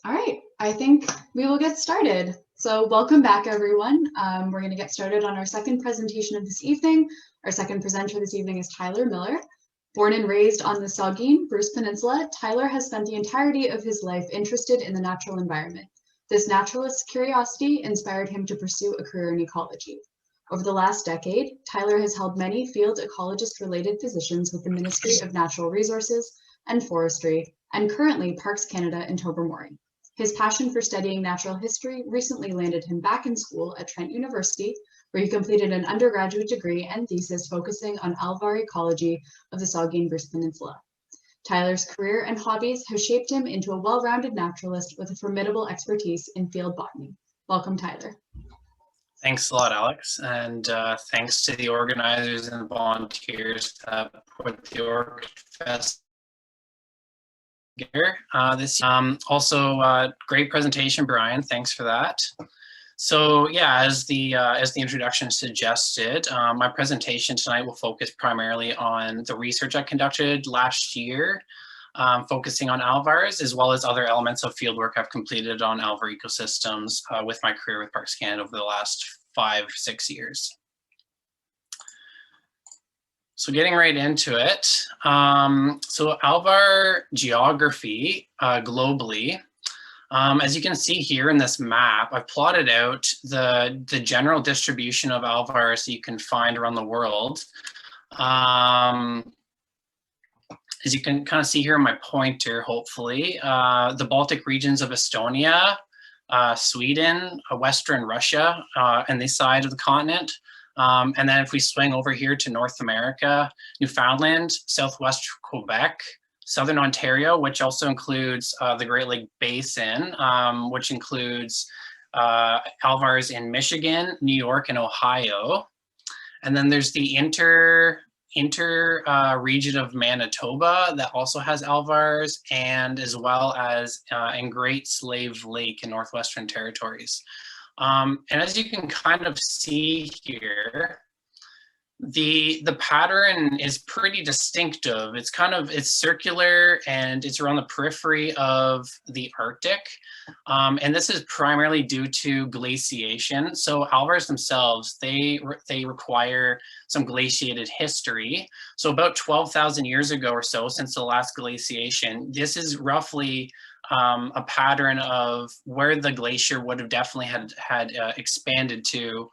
All right, I think we will get started. So welcome back, everyone. We're going to get started on our second presentation of this evening. Our second presenter this evening is Tyler Miller. Born and raised on the Saugeen Bruce Peninsula, Tyler has spent the entirety of his life interested in the natural environment. This naturalist's curiosity inspired him to pursue a career in ecology. Over the last decade, Tyler has held many field ecologist-related positions with the Ministry of Natural Resources and Forestry, and currently Parks Canada in Tobermory. His passion for studying natural history recently landed him back in school at Trent University, where he completed an undergraduate degree and thesis focusing on Alvar ecology of the Saugeen Bruce Peninsula. Tyler's career and hobbies have shaped him into a well-rounded naturalist with a formidable expertise in field botany. Welcome, Tyler. Thanks a lot, Alex, and thanks to the organizers and volunteers that put the Orchidfest together. Also, great presentation, Brian. Thanks for that. So yeah, as the introduction suggested, my presentation tonight will focus primarily on the research I conducted last year, focusing on Alvars, as well as other elements of fieldwork I've completed on Alvar ecosystems with my career with Parks Canada over the last 5-6 years. So getting right into it. So Alvar geography globally, as you can see here in this map, I've plotted out the general distribution of Alvars that you can find around the world. As you can kind of see here in my pointer, hopefully, the Baltic regions of Estonia, Sweden, Western Russia, and this side of the continent. And then if we swing over here to North America, Newfoundland, Southwest Quebec, Southern Ontario, which also includes the Great Lake Basin, which includes Alvars in Michigan, New York, and Ohio. And then there's the inter region of Manitoba that also has Alvars, and as well as in Great Slave Lake in Northwestern Territories. And as you can kind of see here, the pattern is pretty distinctive. It's circular and it's around the periphery of the Arctic. And this is primarily due to glaciation. So Alvars themselves, they require some glaciated history. So about 12,000 years ago or so, since the last glaciation, this is roughly a pattern of where the glacier would have definitely had expanded to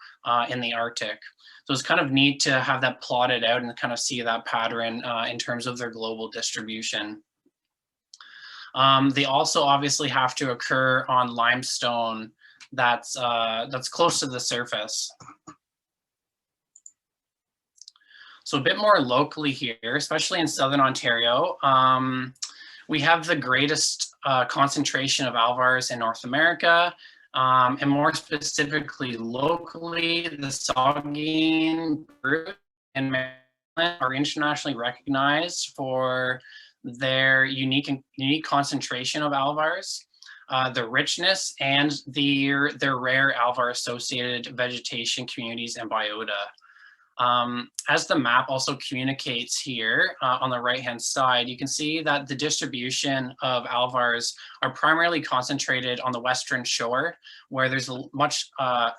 in the Arctic. So it's kind of neat to have that plotted out and kind of see that pattern in terms of their global distribution. They also obviously have to occur on limestone that's close to the surface. So a bit more locally here, especially in Southern Ontario, we have the greatest concentration of Alvars in North America. And more specifically, locally, the Saugeen Bruce and Maryland are internationally recognized for their unique concentration of Alvars, the richness, and their rare Alvar-associated vegetation communities and biota. As the map also communicates here on the right-hand side, you can see that the distribution of Alvars are primarily concentrated on the western shore, where there's a much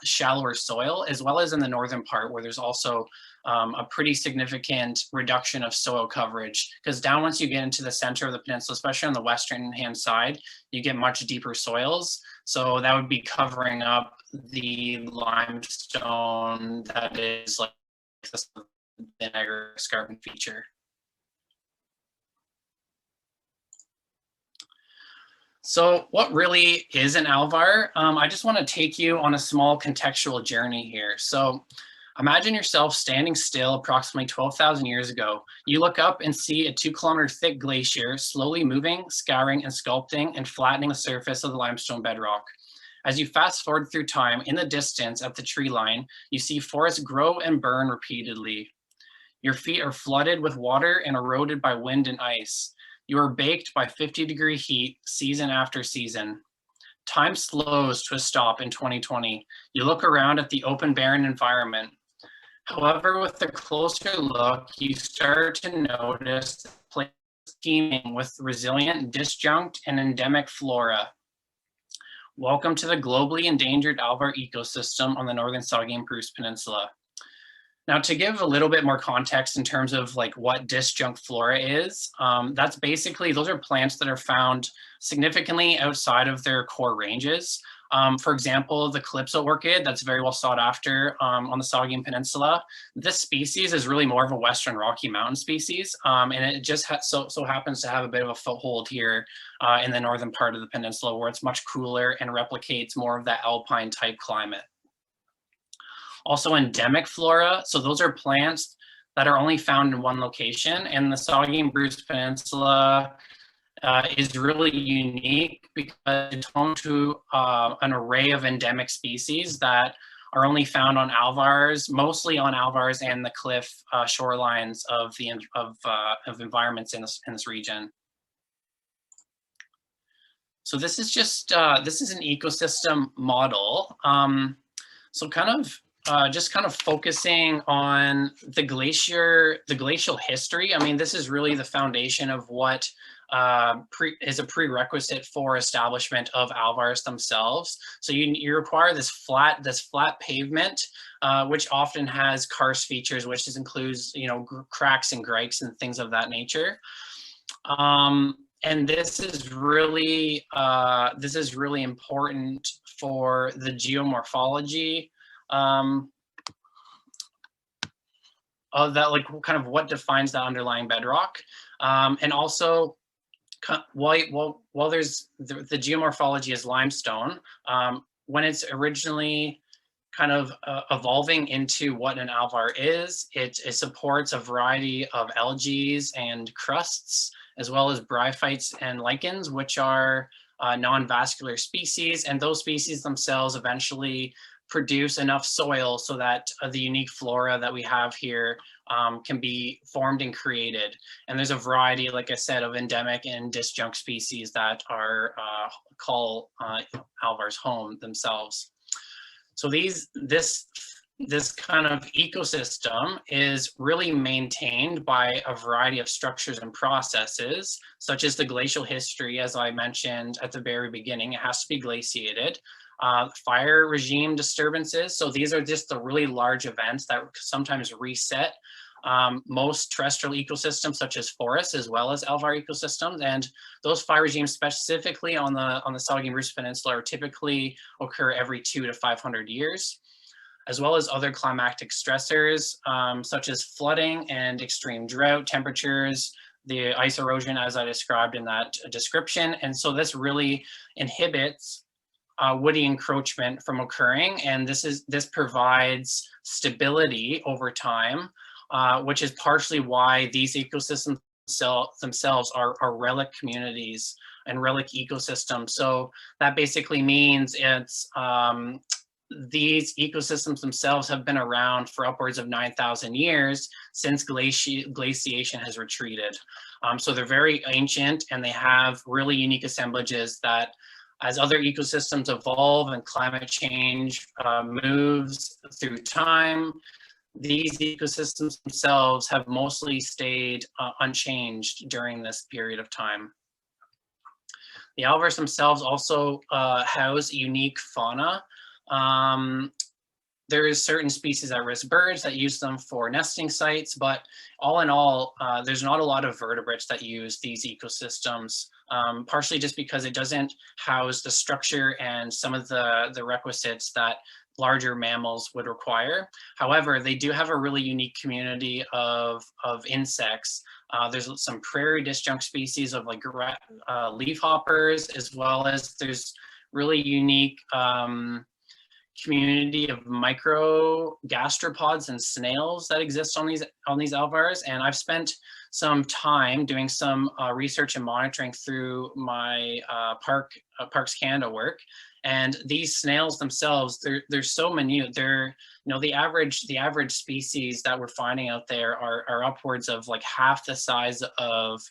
shallower soil, as well as in the northern part, where there's also a pretty significant reduction of soil coverage. Because down once you get into the center of the peninsula, especially on the western hand side, you get much deeper soils. So that would be covering up the limestone that is like the Niagara escarpment feature. So what really is an Alvar? I just want to take you on a small contextual journey here. So imagine yourself standing still approximately 12,000 years ago. You look up and see a 2-kilometer thick glacier slowly moving, scouring, and sculpting and flattening the surface of the limestone bedrock. As you fast forward through time, in the distance at the tree line, you see forests grow and burn repeatedly. Your feet are flooded with water and eroded by wind and ice. You are baked by 50-degree heat season after season. Time slows to a stop in 2020. You look around at the open, barren environment. However, with a closer look, you start to notice the place teeming with resilient, disjunct, and endemic flora. Welcome to the globally endangered Alvar ecosystem on the northern Saugeen Spruce Peninsula. Now, to give a little bit more context in terms of like what disjunct flora is, that's basically, those are plants that are found significantly outside of their core ranges. For example, the calypso orchid, that's very well sought after on the Saugeen Peninsula. This species is really more of a Western Rocky Mountain species, and it just so happens to have a bit of a foothold here in the northern part of the peninsula, where it's much cooler and replicates more of that alpine type climate. Also endemic flora, so those are plants that are only found in one location, and the Saugeen Spruce Peninsula is really unique because it's home to an array of endemic species that are only found on Alvars, mostly on Alvars and the cliff shorelines of environments in this region. So this is just this is an ecosystem model. So just kind of focusing on the glacial history. I mean, this is really the foundation of what is a prerequisite for establishment of Alvars themselves. So you require this flat pavement, which often has karst features, which includes cracks and grikes and things of that nature. And this is really important for the geomorphology of that, like kind of what defines the underlying bedrock, and also while there's the geomorphology is limestone, when it's originally kind of evolving into what an alvar is, it supports a variety of algae and crusts, as well as bryophytes and lichens, which are non-vascular species, and those species themselves eventually produce enough soil so that the unique flora that we have here can be formed and created. And there's a variety, like I said, of endemic and disjunct species that are call Alvar's home themselves. So this kind of ecosystem is really maintained by a variety of structures and processes, such as the glacial history, as I mentioned at the very beginning. It has to be glaciated. Fire regime disturbances. So these are just the really large events that sometimes reset most terrestrial ecosystems, such as forests, as well as alvar ecosystems. And those fire regimes, specifically on the Saugeen Spruce Peninsula, are typically occur every 200 to 500 years, as well as other climatic stressors, such as flooding and extreme drought, temperatures, the ice erosion, as I described in that description. And so this really inhibits woody encroachment from occurring, and this provides stability over time, which is partially why these ecosystems themselves are relic communities and relic ecosystems. So that basically means it's these ecosystems themselves have been around for upwards of 9,000 years since glaciation has retreated. So they're very ancient, and they have really unique assemblages that, as other ecosystems evolve and climate change moves through time, these ecosystems themselves have mostly stayed unchanged during this period of time. The alvars themselves also house unique fauna. There is certain species at-risk birds that use them for nesting sites, but all in all, there's not a lot of vertebrates that use these ecosystems, partially just because it doesn't house the structure and some of the requisites that larger mammals would require. However, they do have a really unique community of insects. There's some prairie disjunct species of like leafhoppers, as well as there's really unique community of micro gastropods and snails that exist on these alvars. And I've spent some time doing some research and monitoring through my Parks Canada work. And these snails themselves, they're so minute. They're, the average species that we're finding out there are upwards of like half the size of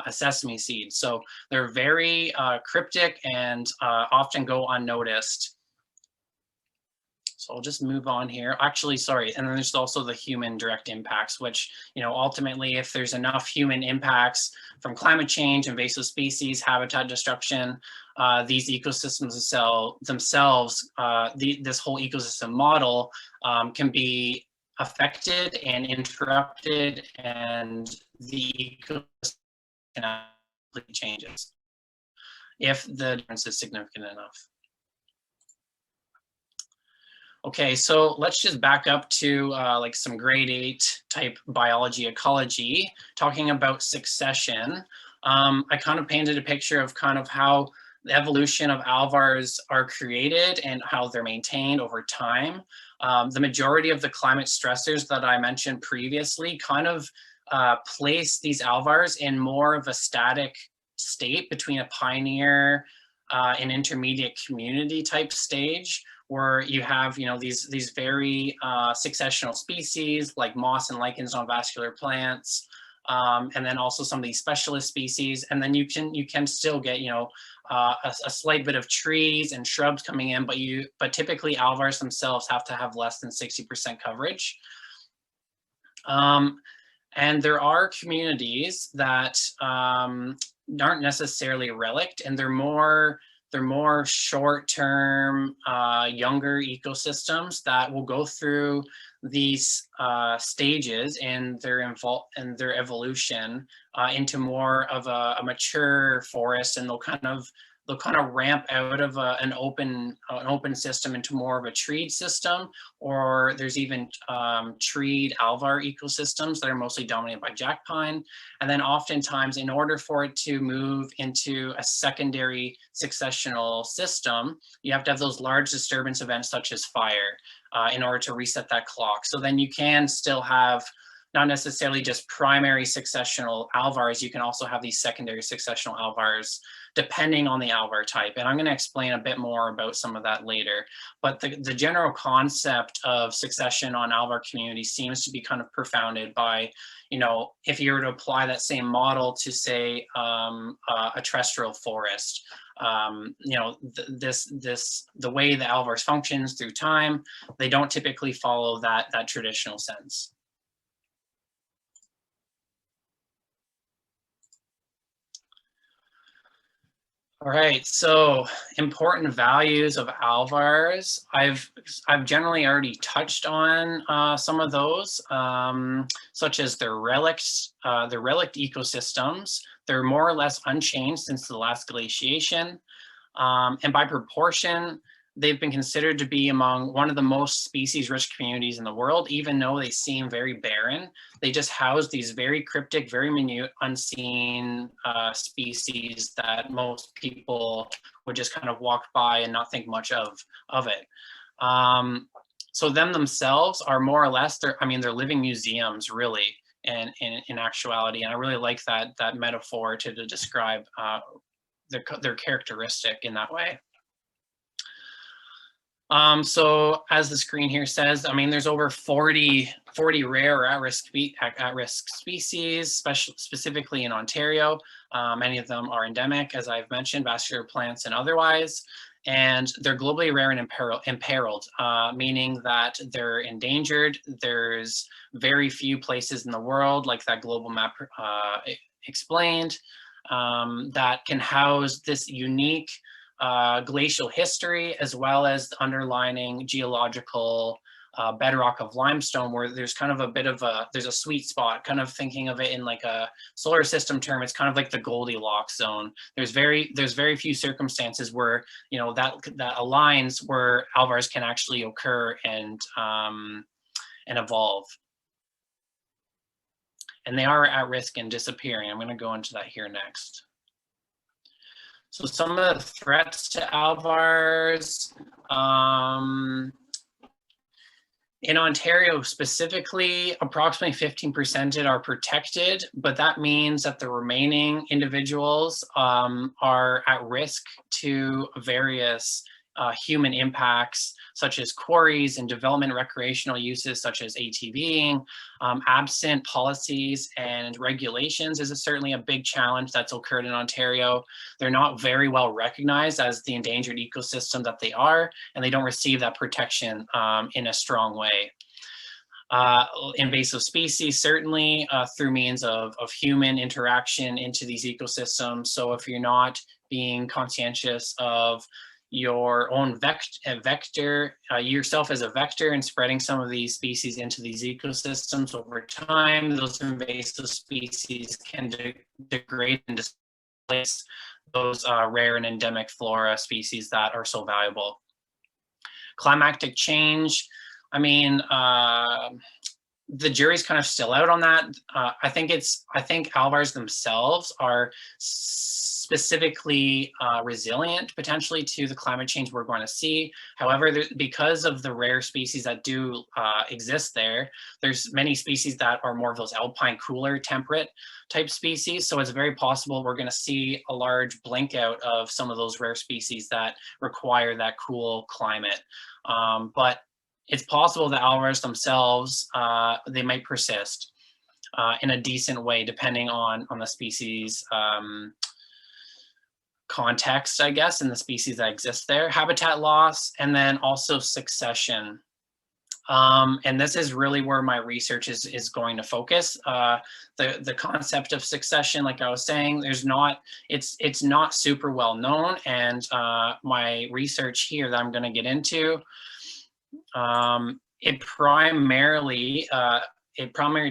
a sesame seed. So they're very cryptic and often go unnoticed. So I'll just move on here. Actually, sorry. And then there's also the human direct impacts, which, ultimately, if there's enough human impacts from climate change, invasive species, habitat destruction, these ecosystems themselves, this whole ecosystem model can be affected and interrupted, and the ecosystem completely changes if the difference is significant enough. Okay, so let's just back up to like some grade 8 type biology ecology, talking about succession. I kind of painted a picture of kind of how the evolution of alvars are created and how they're maintained over time. The majority of the climate stressors that I mentioned previously kind of place these alvars in more of a static state between a pioneer and intermediate community type stage, where you have these very successional species like moss and lichens on vascular plants, and then also some of these specialist species, and then you can still get a slight bit of trees and shrubs coming in, but typically alvars themselves have to have less than 60% coverage. And there are communities that aren't necessarily relict, and they're more short-term, younger ecosystems that will go through these stages in their evolution into more of a mature forest, and they'll kind of ramp out of an open system into more of a treed system, or there's even treed alvar ecosystems that are mostly dominated by jack pine. And then oftentimes, in order for it to move into a secondary successional system, you have to have those large disturbance events such as fire in order to reset that clock. So then you can still have not necessarily just primary successional alvars, you can also have these secondary successional alvars depending on the alvar type. And I'm going to explain a bit more about some of that later. But the general concept of succession on alvar communities seems to be kind of profounded by, if you were to apply that same model to, say, a terrestrial forest, the way the alvars functions through time, they don't typically follow that traditional sense. All right, so important values of alvars. I've generally already touched on some of those, such as their relict ecosystems. They're more or less unchanged since the last glaciation, and by proportion, they've been considered to be among one of the most species-rich communities in the world, even though they seem very barren. They just house these very cryptic, very minute, unseen species that most people would just kind of walk by and not think much of it. So them themselves are more or less, they're living museums, really, in actuality. And I really like that metaphor to describe their characteristic in that way. So as the screen here says, there's over 40 rare or at-risk species, specifically in Ontario. Many of them are endemic, as I've mentioned, vascular plants and otherwise, and they're globally rare and imperiled, meaning that they're endangered. There's very few places in the world, like that global map explained, that can house this unique glacial history, as well as the underlining geological bedrock of limestone, where there's kind of there's a sweet spot, kind of thinking of it in like a solar system term. It's kind of like the Goldilocks zone. There's very few circumstances where that aligns, where alvars can actually occur and evolve. And they are at risk and disappearing. I'm going to go into that here next. So some of the threats to alvars, in Ontario specifically, approximately 15% are protected, but that means that the remaining individuals are at risk to various human impacts such as quarries and development recreational uses such as ATVing, absent policies and regulations is certainly a big challenge that's occurred in Ontario. They're not very well recognized as the endangered ecosystem that they are, and they don't receive that protection in a strong way. Invasive species, certainly through means of human interaction into these ecosystems. So if you're not being conscientious of your own vector, yourself as a vector, and spreading some of these species into these ecosystems over time, those invasive species can degrade and displace those rare and endemic flora species that are so valuable. Climatic change, I mean, the jury's kind of still out on that. I think Alvars themselves are specifically resilient potentially to the climate change we're going to see. However, because of the rare species that do exist there, there's many species that are more of those alpine, cooler, temperate type species. So it's very possible we're going to see a large blink out of some of those rare species that require that cool climate. But it's possible that Alvars themselves, they might persist in a decent way, depending on the species context, I guess, and the species that exist there. Habitat loss, and then also succession. And this is really where my research is going to focus. The concept of succession, like I was saying, it's not super well known, and my research here that I'm going to get into, it primarily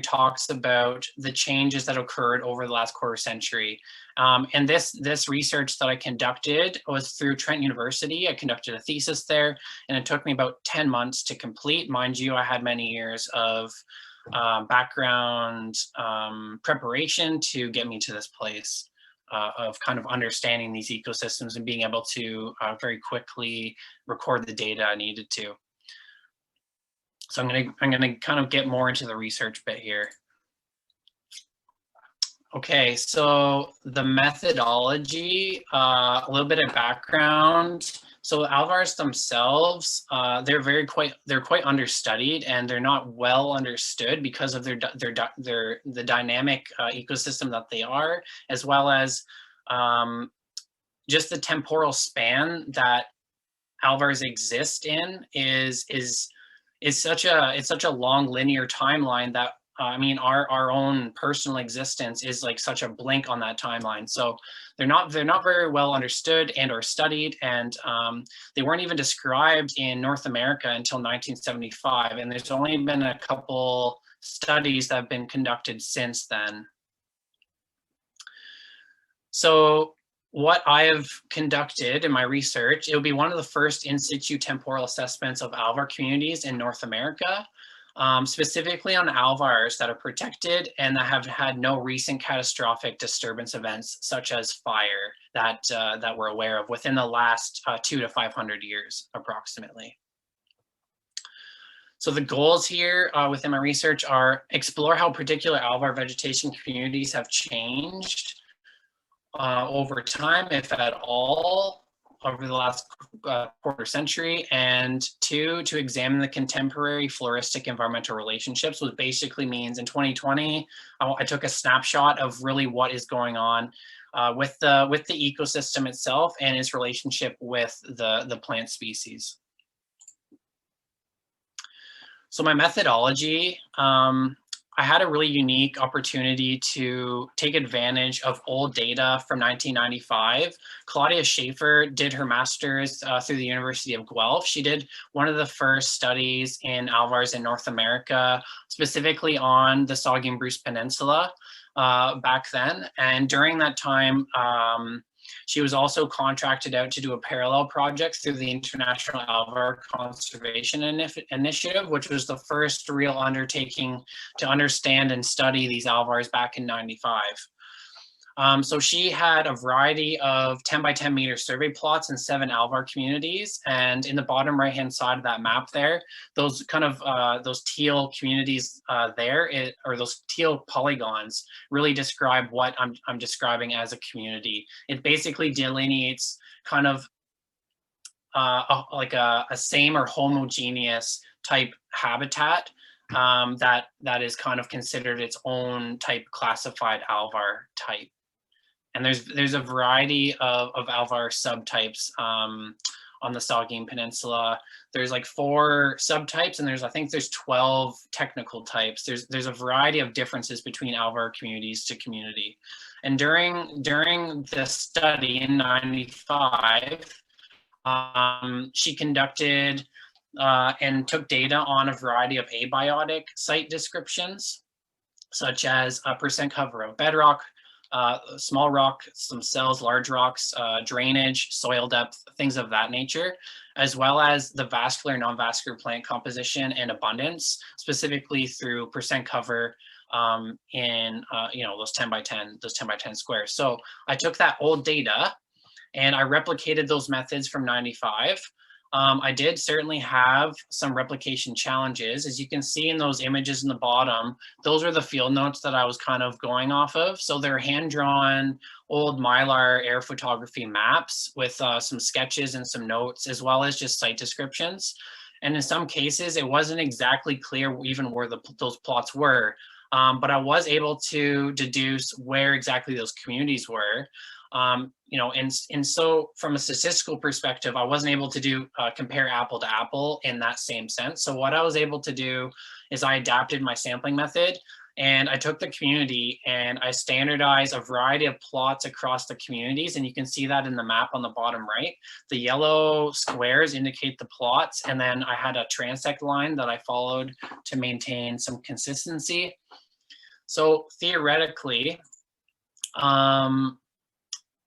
talks about the changes that occurred over the last quarter century. And this research that I conducted was through Trent University. I conducted a thesis there, and it took me about 10 months to complete. Mind you, I had many years of background preparation to get me to this place of kind of understanding these ecosystems and being able to very quickly record the data I needed to. So I'm gonna kind of get more into the research bit here. Okay, so the methodology, a little bit of background. So Alvars themselves, they're quite understudied, and they're not well understood because of the dynamic ecosystem that they are, as well as just the temporal span that Alvars exist in is such a long linear timeline that I mean our own personal existence is like such a blink on that timeline. So they're not very well understood and or studied, and they weren't even described in North America until 1975, and there's only been a couple studies that have been conducted since then. So what I have conducted in my research, it will be one of the first in situ temporal assessments of Alvar communities in North America, specifically on Alvars that are protected and that have had no recent catastrophic disturbance events, such as fire, that we're aware of within the last 200 to 500 years, approximately. So the goals here within my research are explore how particular Alvar vegetation communities have changed over time, if at all, over the last quarter century, and two, to examine the contemporary floristic environmental relationships, which basically means in 2020, I took a snapshot of really what is going on with the ecosystem itself and its relationship with the plant species. So my methodology, I had a really unique opportunity to take advantage of old data from 1995. Claudia Schaefer did her master's through the University of Guelph. She did one of the first studies in Alvars in North America, specifically on the Saugeen Bruce Peninsula back then. And during that time, she was also contracted out to do a parallel project through the International Alvar Conservation Initiative, which was the first real undertaking to understand and study these Alvars back in '95. So she had a variety of 10 by 10 meter survey plots in 7 Alvar communities. And in the bottom right-hand side of that map there, those kind of, those teal communities or those teal polygons really describe what I'm describing as a community. It basically delineates kind of like a same or homogeneous type habitat that is kind of considered its own type classified Alvar type. And there's a variety of Alvar subtypes on the Saugeen Peninsula. There's like 4 subtypes, and I think there's 12 technical types. There's a variety of differences between Alvar communities to community. And during the study in '95, she conducted and took data on a variety of abiotic site descriptions, such as percent cover of bedrock, small rock, some cells, large rocks, drainage, soil depth, things of that nature, as well as the vascular, non-vascular plant composition and abundance, specifically through percent cover in those 10 by 10 squares. So I took that old data and I replicated those methods from '95. I did certainly have some replication challenges. As you can see in those images in the bottom, those are the field notes that I was kind of going off of. So they're hand-drawn old Mylar air photography maps with some sketches and some notes, as well as just site descriptions. And in some cases, it wasn't exactly clear even where those plots were, but I was able to deduce where exactly those communities were. And so from a statistical perspective, I wasn't able to do compare apple to apple in that same sense. So what I was able to do is I adapted my sampling method, and I took the community and I standardized a variety of plots across the communities. And you can see that in the map on the bottom right. The yellow squares indicate the plots. And then I had a transect line that I followed to maintain some consistency. So theoretically,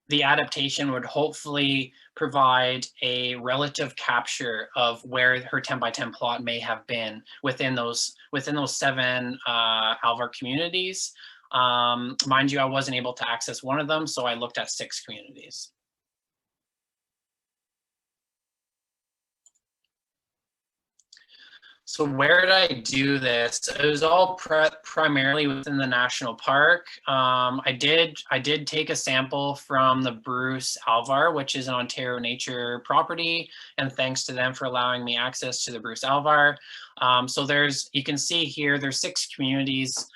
the adaptation would hopefully provide a relative capture of where her 10 by 10 plot may have been within those 7 Alvar communities. Mind you, I wasn't able to access one of them, so I looked at 6 communities. So where did I do this? It was all primarily within the national park. I did take a sample from the Bruce Alvar, which is an Ontario nature property, and thanks to them for allowing me access to the Bruce Alvar. So you can see here, there's 6 communities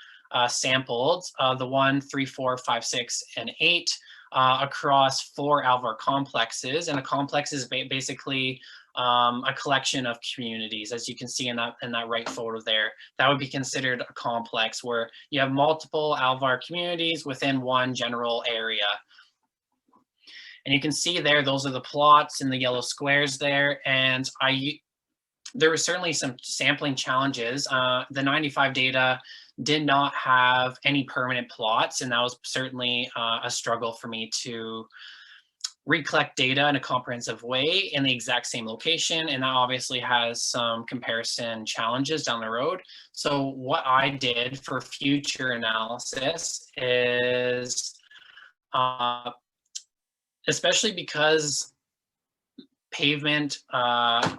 sampled, the 1, 3, 4, 5, 6, and 8 across 4 Alvar complexes. And a complex is basically a collection of communities, as you can see in that right photo there. That would be considered a complex, where you have multiple Alvar communities within one general area. And you can see there, those are the plots in the yellow squares there. And there were certainly some sampling challenges. The '95 data did not have any permanent plots, and that was certainly a struggle for me to recollect data in a comprehensive way in the exact same location, and that obviously has some comparison challenges down the road. So what I did for future analysis is, especially because pavement,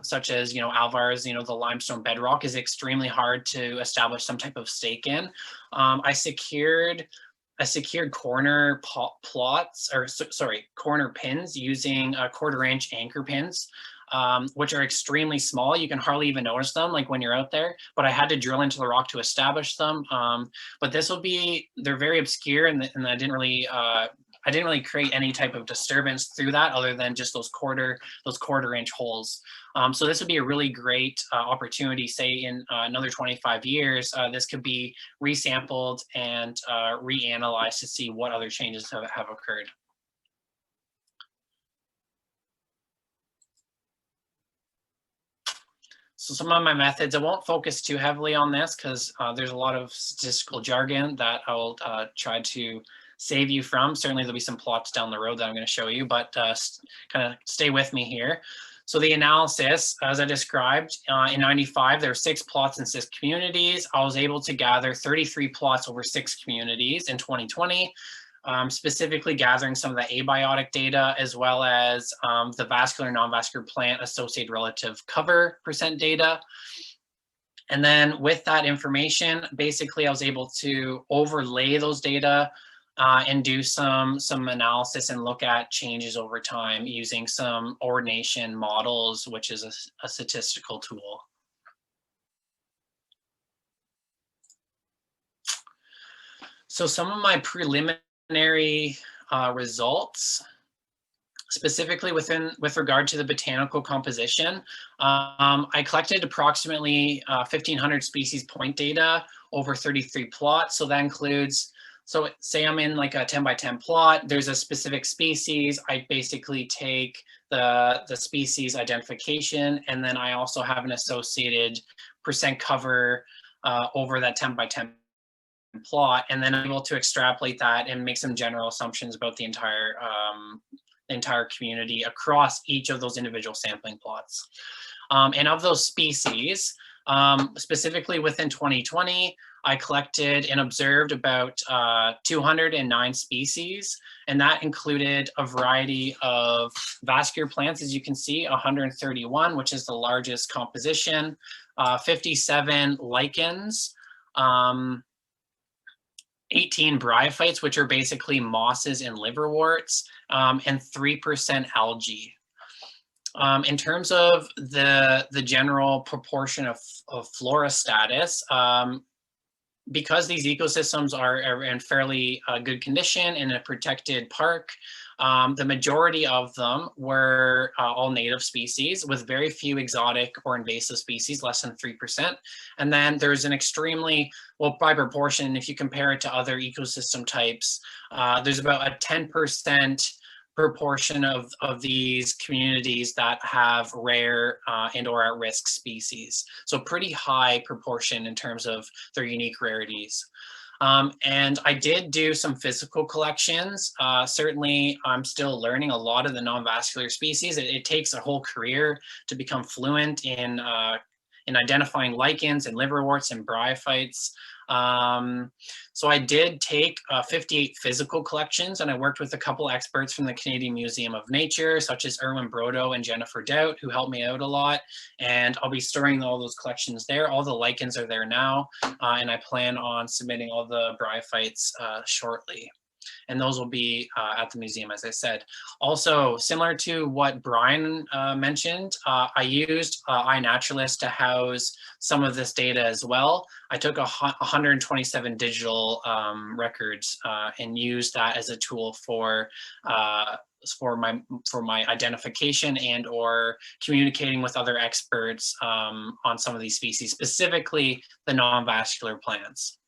such as Alvar's, the limestone bedrock, is extremely hard to establish some type of stake in. I secured corner corner pins using 1/4 inch anchor pins, which are extremely small. You can hardly even notice them like when you're out there, but I had to drill into the rock to establish them. But they're very obscure, and I didn't really create any type of disturbance through that, other than just those 1/4 inch holes. So this would be a really great opportunity, say in another 25 years, this could be resampled and reanalyzed to see what other changes have occurred. So some of my methods, I won't focus too heavily on this because there's a lot of statistical jargon that I'll try to save you from. Certainly there'll be some plots down the road that I'm going to show you, but kind of stay with me here. So the analysis, as I described, in '95, there were 6 plots in 6 communities. I was able to gather 33 plots over 6 communities in 2020, specifically gathering some of the abiotic data, as well as the vascular, non-vascular plant associated relative cover percent data. And then with that information, basically I was able to overlay those data and do some analysis and look at changes over time using some ordination models, which is a statistical tool. So some of my preliminary results, specifically with regard to the botanical composition, I collected approximately 1,500 species point data over 33 plots. So that includes, so say I'm in like a 10 by 10 plot, there's a specific species, I basically take the species identification, and then I also have an associated percent cover over that 10 by 10 plot, and then I'm able to extrapolate that and make some general assumptions about the entire community across each of those individual sampling plots. And of those species, specifically within 2020, I collected and observed about 209 species, and that included a variety of vascular plants, as you can see, 131, which is the largest composition, 57 lichens, 18 bryophytes, which are basically mosses and liverworts, and 3% algae. In terms of the general proportion of flora status, because these ecosystems are in fairly good condition in a protected park, the majority of them were all native species with very few exotic or invasive species, less than 3%. And then there's an extremely, well, by proportion, if you compare it to other ecosystem types, there's about a 10% proportion of these communities that have rare and or at-risk species. So pretty high proportion in terms of their unique rarities. And I did do some physical collections. Certainly, I'm still learning a lot of the non-vascular species. It takes a whole career to become fluent in identifying lichens and liverworts and bryophytes. So I did take 58 physical collections, and I worked with a couple experts from the Canadian Museum of Nature, such as Erwin Brodo and Jennifer Doubt, who helped me out a lot. And I'll be storing all those collections there. All the lichens are there now, and I plan on submitting all the bryophytes shortly. And those will be at the museum, as I said. Also, similar to what Brian mentioned, I used iNaturalist to house some of this data as well. I took 127 digital records and used that as a tool for my identification and or communicating with other experts on some of these species, specifically the non-vascular plants.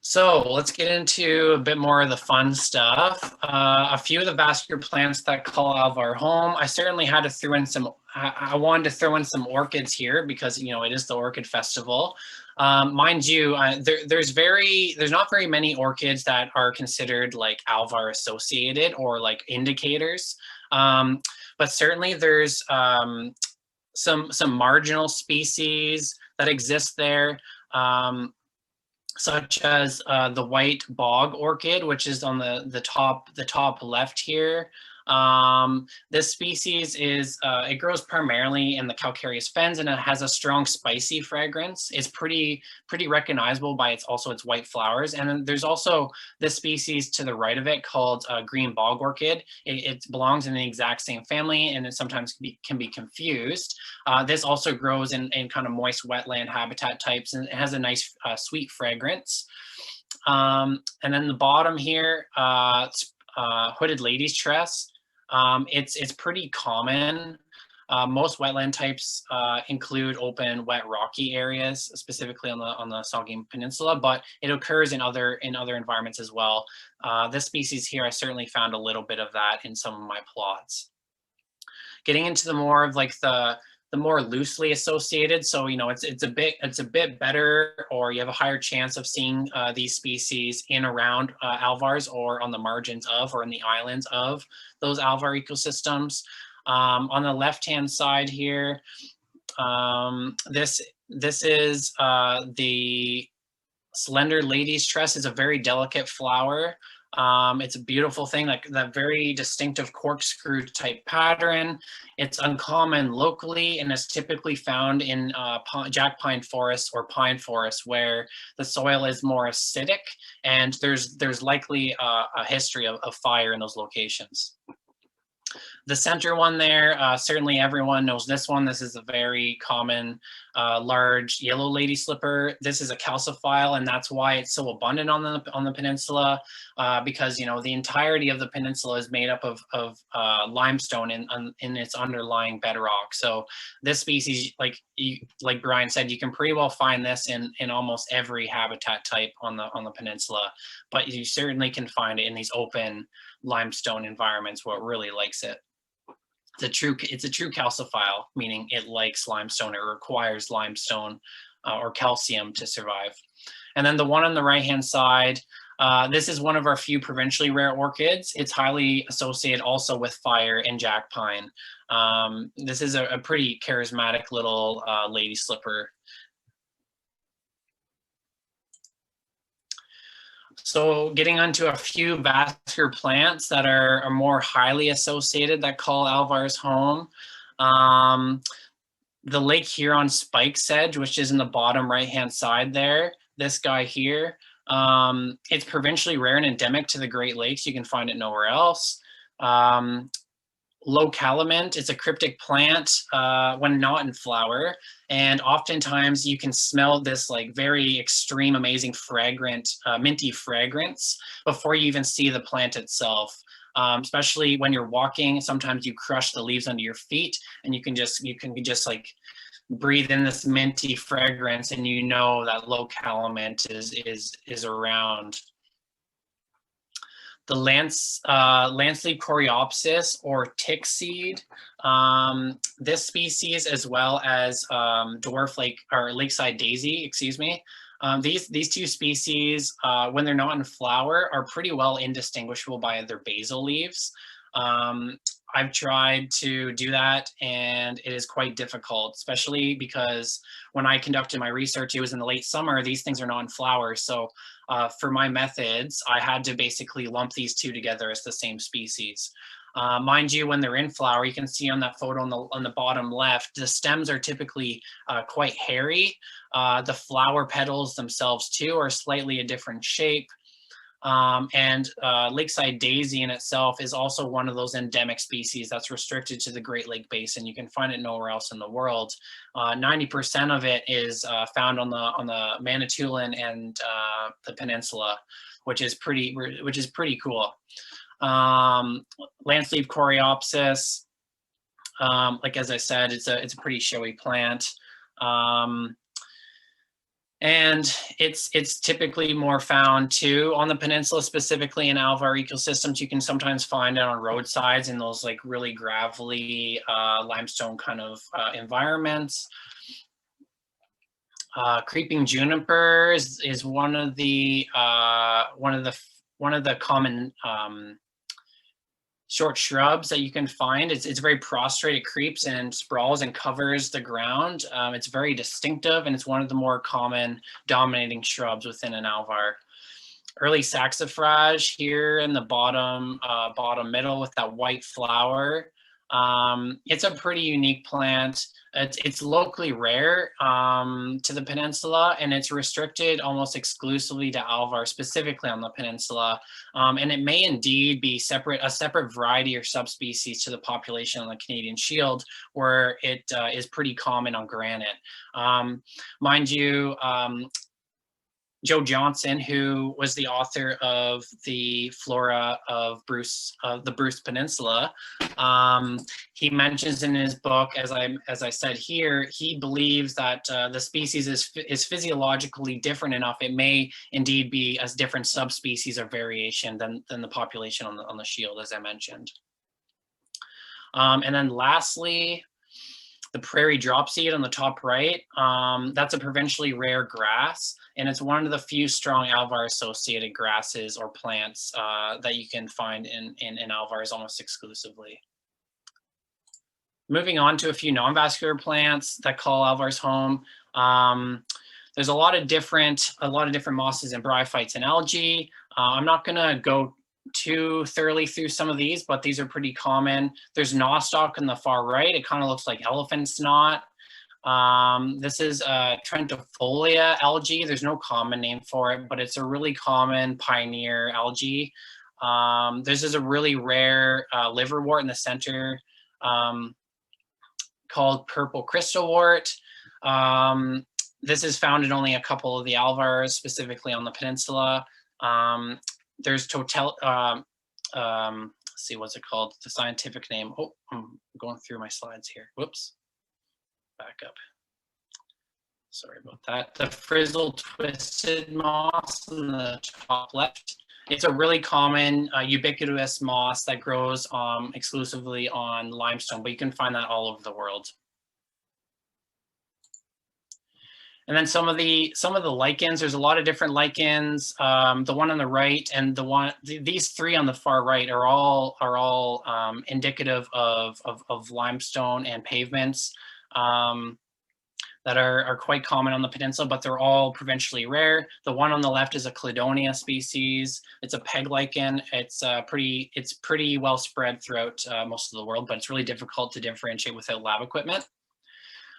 So let's get into a bit more of the fun stuff. A few of the vascular plants that call Alvar home. I certainly had to throw in some, I wanted to throw in some orchids here because, you know, it is the Orchid Festival. Mind you, there's not very many orchids that are considered like Alvar associated or like indicators. But certainly there's some marginal species that exist there. Such as the white bog orchid, which is on the top left here. This species is, it grows primarily in the calcareous fens, and it has a strong spicy fragrance. It's pretty recognizable by its white flowers. And then there's also this species to the right of it called green bog orchid. It belongs in the exact same family, and it sometimes can be confused. This also grows in kind of moist wetland habitat types, and it has a nice sweet fragrance. And then the bottom here, hooded lady's tress. It's pretty common. Most wetland types include open, wet, rocky areas, specifically on the Saugeen Peninsula, but it occurs in other environments as well. This species here, I certainly found a little bit of that in some of my plots. Getting into the more of like the more loosely associated, so you know it's a bit better, or you have a higher chance of seeing these species in around Alvars or on the margins of or in the islands of those Alvar ecosystems. On the left hand side here, this is the slender lady's tress. Is a very delicate flower. It's a beautiful thing, like that very distinctive corkscrew type pattern. It's uncommon locally and is typically found in jack pine forests or pine forests where the soil is more acidic and there's likely a history of fire in those locations. The center one there, certainly everyone knows this one. This is a very common large yellow lady slipper. This is a calciphile, and that's why it's so abundant on the peninsula, because, you know, the entirety of the peninsula is made up of limestone in its underlying bedrock. So this species, like Brian said, you can pretty well find this in almost every habitat type on the peninsula, but you certainly can find it in these open limestone environments where it really likes it. It's a true calciphile, meaning it likes limestone. It requires limestone or calcium to survive. And then the one on the right-hand side, this is one of our few provincially rare orchids. It's highly associated also with fire and jack pine. This is a pretty charismatic little lady slipper. So getting onto a few vascular plants that are more highly associated that call Alvar's home. The Lake Huron spike sedge, which is in the bottom right-hand side there, this guy here, it's provincially rare and endemic to the Great Lakes. You can find it nowhere else. Low calamint, it's a cryptic plant when not in flower, and oftentimes you can smell this like very extreme, amazing fragrant, minty fragrance before you even see the plant itself. Especially when you're walking, sometimes you crush the leaves under your feet, and you can just like breathe in this minty fragrance, and you know that low calamint is around. The Lanceleaf coreopsis or tick seed. This species, as well as dwarf lake or lakeside daisy, excuse me. These two species, when they're not in flower, are pretty well indistinguishable by their basal leaves. I've tried to do that, and it is quite difficult, especially because when I conducted my research, it was in the late summer. These things are not in flower, so for my methods, I had to basically lump these two together as the same species. Mind you, when they're in flower, you can see on that photo on the bottom left, the stems are typically quite hairy. The flower petals themselves too are slightly a different shape. Lakeside daisy in itself is also one of those endemic species that's restricted to the Great Lake Basin. You can find it nowhere else in the world. 90% of it is found on the Manitoulin and the peninsula, which is pretty cool. Lanceleaf coreopsis, like as I said, it's a pretty showy plant. And it's typically more found too on the peninsula, specifically in Alvar ecosystems. You can sometimes find it on roadsides in those like really gravelly limestone kind of environments. Creeping juniper is one of the common short shrubs that you can find. It's very prostrate. It creeps and sprawls and covers the ground. It's very distinctive, and it's one of the more common dominating shrubs within an Alvar. Early saxifrage here in the bottom middle with that white flower. It's a pretty unique plant. It's locally rare to the peninsula, and it's restricted almost exclusively to Alvar, specifically on the peninsula. And it may indeed be a separate variety or subspecies to the population on the Canadian Shield, where it is pretty common on granite. Mind you, Joe Johnson, who was the author of the Flora of the Bruce Peninsula, he mentions in his book, as I said here, he believes that the species is physiologically different enough. It may indeed be as different subspecies or variation than the population on the Shield, as I mentioned. And then lastly, the prairie dropseed on the top right, that's a provincially rare grass, and it's one of the few strong Alvar associated grasses or plants that you can find in Alvars almost exclusively. Moving on to a few non-vascular plants that call Alvar's home. There's a lot of different mosses and bryophytes and algae. I'm not gonna go too thoroughly through some of these, but these are pretty common. There's nostoc in the far right. It kind of looks like elephant snot. This is Trentifolia algae. There's no common name for it, but it's a really common pioneer algae. This is a really rare liverwort in the center called purple crystalwort. This is found in only a couple of the Alvars, specifically on the peninsula. There's let's see, what's it called? The scientific name. Oh, I'm going through my slides here. Whoops. Back up. Sorry about that. The frizzle twisted moss in the top left. It's a really common ubiquitous moss that grows exclusively on limestone, but you can find that all over the world. And then some of the lichens, there's a lot of different lichens. The one on the right and these three on the far right are all indicative of limestone and pavements that are quite common on the peninsula, but they're all provincially rare. The one on the left is a Cladonia species. It's a peg lichen. It's pretty well spread throughout most of the world, but it's really difficult to differentiate without lab equipment.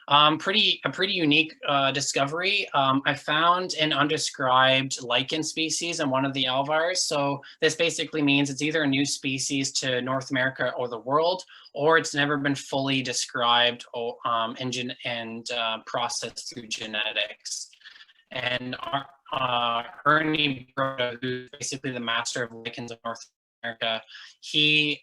A pretty unique discovery. I found an undescribed lichen species in one of the Alvars. So this basically means it's either a new species to North America or the world, or it's never been fully described and processed through genetics. And Ernie Broda, who's basically the master of lichens of North America, he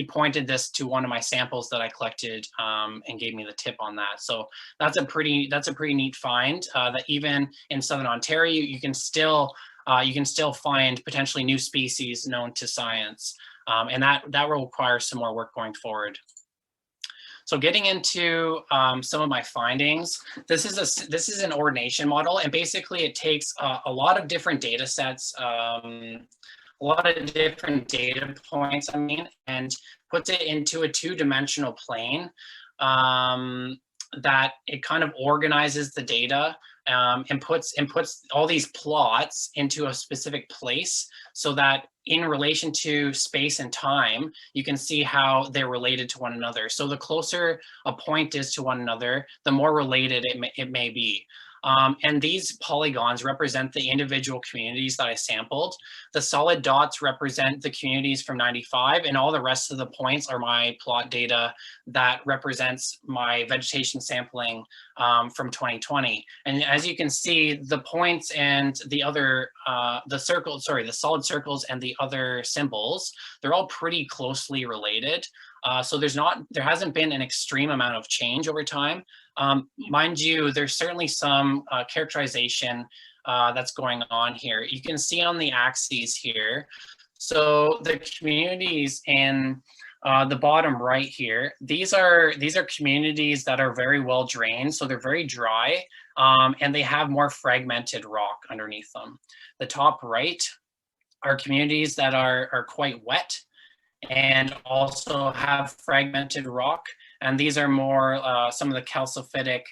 pointed this to one of my samples that I collected and gave me the tip on that. So that's a pretty neat find, that even in Southern Ontario you can still find potentially new species known to science, and that will require some more work going forward. So getting into some of my findings, this is an ordination model, and basically it takes a lot of different data sets, a lot of different data points, and puts it into a two-dimensional plane that it kind of organizes the data and puts all these plots into a specific place so that in relation to space and time, you can see how they're related to one another. So the closer a point is to one another, the more related it may be. And these polygons represent the individual communities that I sampled. The solid dots represent the communities from 95, and all the rest of the points are my plot data that represents my vegetation sampling from 2020. And as you can see, the points and the other, the solid circles and the other symbols, they're all pretty closely related. So there hasn't been an extreme amount of change over time. Mind you, there's certainly some characterization that's going on here. You can see on the axes here. So the communities in the bottom right here, these are communities that are very well drained, so they're very dry, and they have more fragmented rock underneath them. The top right are communities that are quite wet and also have fragmented rock. And these are more some of the calcophytic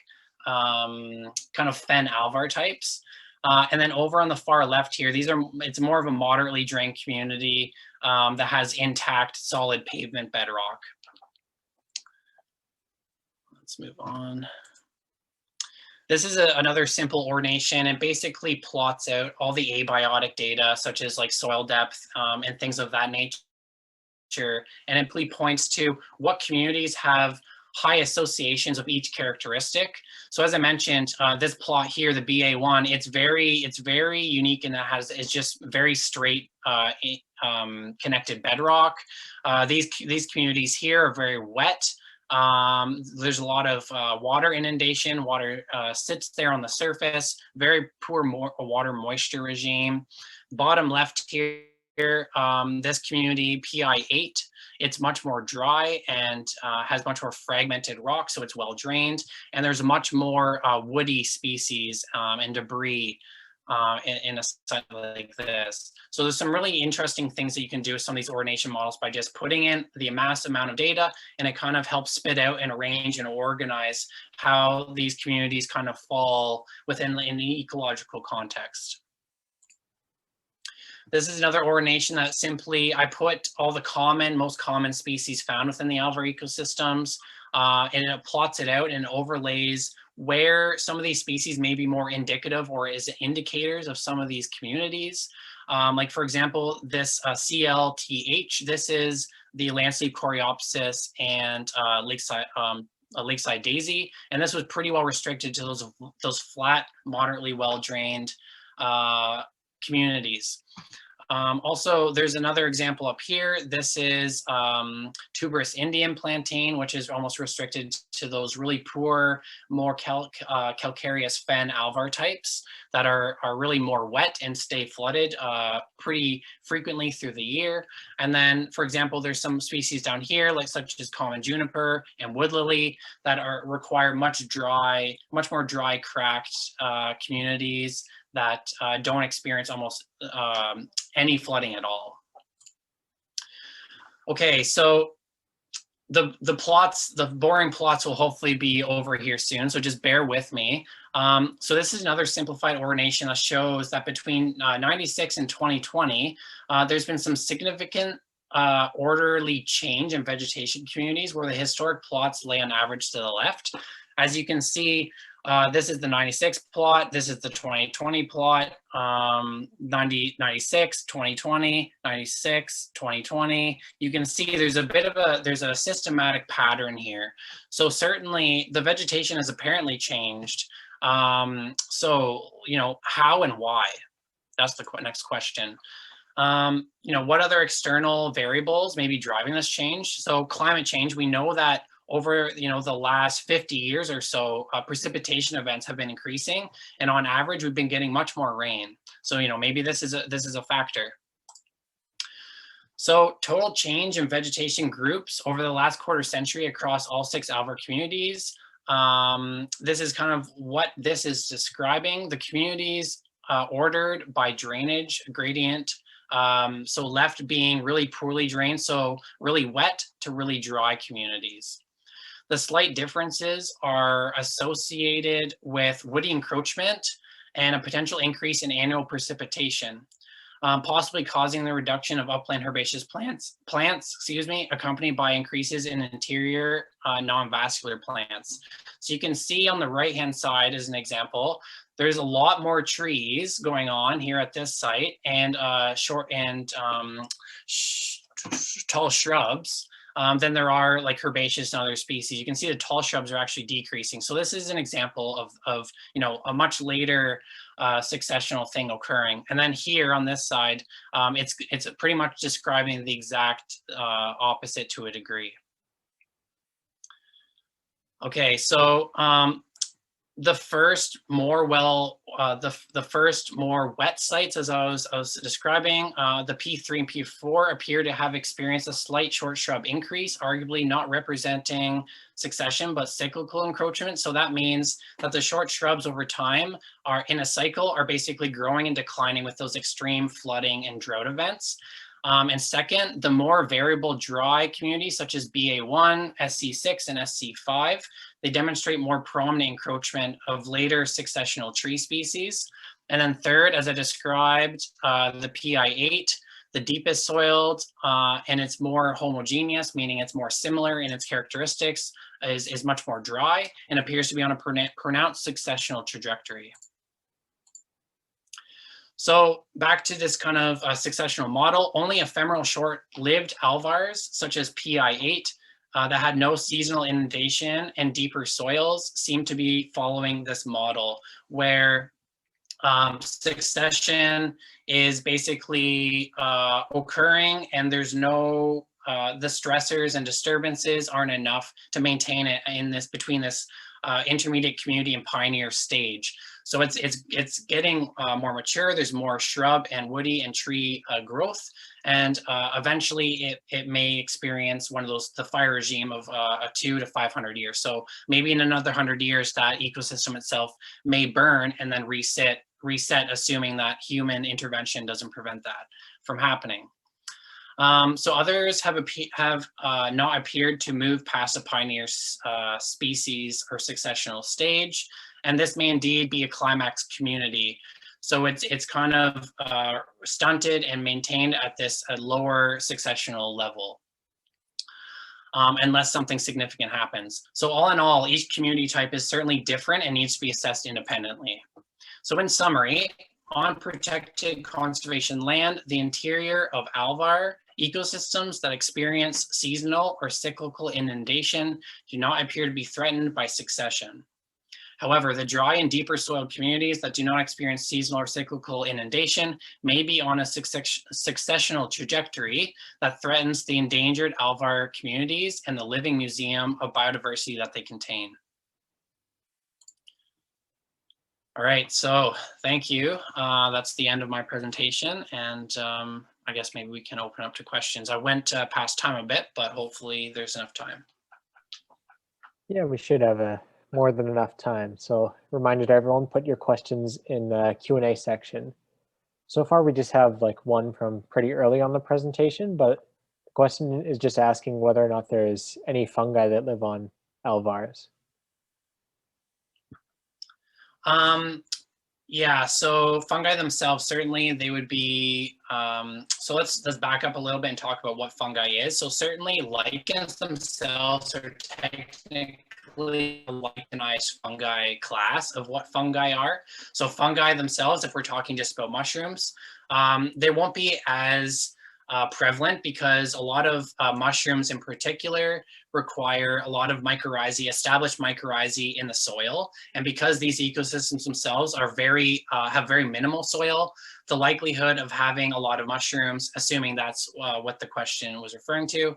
kind of fen Alvar types. And then over on the far left here, it's more of a moderately drained community that has intact solid pavement bedrock. Let's move on. This is another simple ordination, and basically plots out all the abiotic data, such as like soil depth and things of that nature. And it really points to what communities have high associations of each characteristic. So as I mentioned, this plot here, the BA1, it's very unique in that it's just very straight connected bedrock. These communities here are very wet. There's a lot of water inundation. Water sits there on the surface. Very poor water moisture regime. Bottom left here, this community PI8, it's much more dry and has much more fragmented rock, so it's well drained, and there's much more woody species and debris in a site like this. So there's some really interesting things that you can do with some of these ordination models by just putting in the mass amount of data, and it kind of helps spit out and arrange and organize how these communities kind of fall within an ecological context. This is another ordination that simply, I put all the most common species found within the Alvar ecosystems, and it plots it out and overlays where some of these species may be more indicative or as indicators of some of these communities. Like for example, this CLTH, this is the landscape coreopsis and lakeside daisy, and this was pretty well restricted to those flat, moderately well-drained communities. Also, there's another example up here. This is tuberous Indian plantain, which is almost restricted to those really poor, more calcareous fen Alvar types that are really more wet and stay flooded pretty frequently through the year. And then, for example, there's some species down here, like such as common juniper and wood lily, that require much more dry, cracked communities that don't experience almost any flooding at all. Okay, so the boring plots will hopefully be over here soon, so just bear with me. So this is another simplified ordination that shows that between 96 and 2020, there's been some significant orderly change in vegetation communities where the historic plots lay on average to the left. As you can see, this is the 96 plot, this is the 2020 plot, 96, 2020, 96, 2020. You can see there's a systematic pattern here. So certainly the vegetation has apparently changed. So, how and why? That's the next question. What other external variables may be driving this change? So climate change, we know that over the last 50 years or so, precipitation events have been increasing, and on average we've been getting much more rain. So maybe this is a factor. So total change in vegetation groups over the last quarter century across all 6 Alvar communities. This is kind of what this is describing. The communities ordered by drainage gradient. So left being really poorly drained, so really wet to really dry communities. The slight differences are associated with woody encroachment and a potential increase in annual precipitation, possibly causing the reduction of upland herbaceous plants, accompanied by increases in interior non-vascular plants. So you can see on the right-hand side as an example, there's a lot more trees going on here at this site, and short and tall shrubs than there are like herbaceous and other species. You can see the tall shrubs are actually decreasing. So this is an example of a much later successional thing occurring. And then here on this side, it's pretty much describing the exact opposite to a degree. Okay, so the first more wet sites, as I was describing, the P3 and P4 appear to have experienced a slight short shrub increase, arguably not representing succession, but cyclical encroachment. So that means that the short shrubs over time are in a cycle, are basically growing and declining with those extreme flooding and drought events. And second, the more variable dry communities such as BA1, SC6, and SC5, they demonstrate more prominent encroachment of later successional tree species. And then third, as I described, the PI8, the deepest soiled, and it's more homogeneous, meaning it's more similar in its characteristics, is much more dry and appears to be on a pronounced successional trajectory. So back to this kind of successional model, only ephemeral short-lived alvars, such as PI8, that had no seasonal inundation and deeper soils, seem to be following this model, where succession is basically occurring, and there's no, the stressors and disturbances aren't enough to maintain it in this, between this intermediate community and pioneer stage. So it's getting more mature. There's more shrub and woody and tree growth, and eventually it may experience one of those, the fire regime of a 200 to 500 years. So maybe in another 100 years, that ecosystem itself may burn and then reset, assuming that human intervention doesn't prevent that from happening. So others have not appeared to move past a pioneer species or successional stage, and this may indeed be a climax community. So it's kind of stunted and maintained at this lower successional level. Unless something significant happens. So all in all, each community type is certainly different and needs to be assessed independently. So in summary, on protected conservation land, the interior of Alvar, ecosystems that experience seasonal or cyclical inundation do not appear to be threatened by succession. However, the dry and deeper soil communities that do not experience seasonal or cyclical inundation may be on a successional trajectory that threatens the endangered Alvar communities and the living museum of biodiversity that they contain. All right, so thank you. That's the end of my presentation, and I guess maybe we can open up to questions. I went past time a bit, but hopefully there's enough time. Yeah, we should have more than enough time. So reminder to everyone, put your questions in the Q&A section. So far, we just have like one from pretty early on the presentation, but the question is just asking whether or not there is any fungi that live on Alvars. Yeah, so fungi themselves, certainly they would be, so let's back up a little bit and talk about what fungi is. So certainly lichens themselves are technically a lichenized fungi class of what fungi are. So fungi themselves, if we're talking just about mushrooms, they won't be as prevalent because a lot of mushrooms in particular require a lot of mycorrhizae, established mycorrhizae in the soil. And because these ecosystems themselves are have very minimal soil, the likelihood of having a lot of mushrooms, assuming that's what the question was referring to,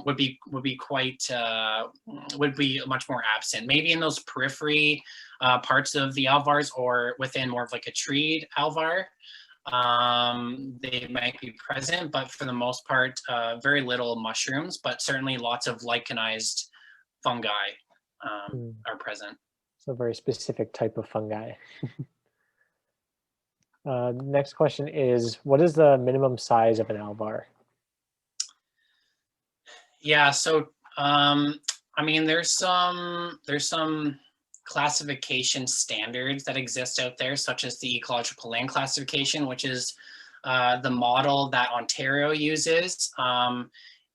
would be much more absent. Maybe in those periphery parts of the alvars or within more of like a treed alvar, they might be present, but for the most part, very little mushrooms, but certainly lots of lichenized fungi are present. So a very specific type of fungi. Next question is, what is the minimum size of an alvar? Yeah, so I mean, there's some classification standards that exist out there, such as the ecological land classification, which is the model that Ontario uses.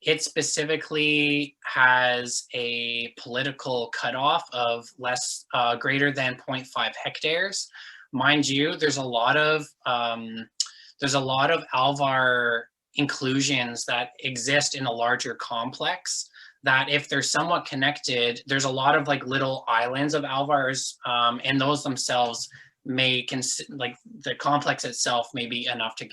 It specifically has a political cutoff of greater than 0.5 hectares. Mind you, there's a lot of alvar inclusions that exist in a larger complex that if they're somewhat connected, there's a lot of like little islands of alvars, and those themselves may like the complex itself may be enough to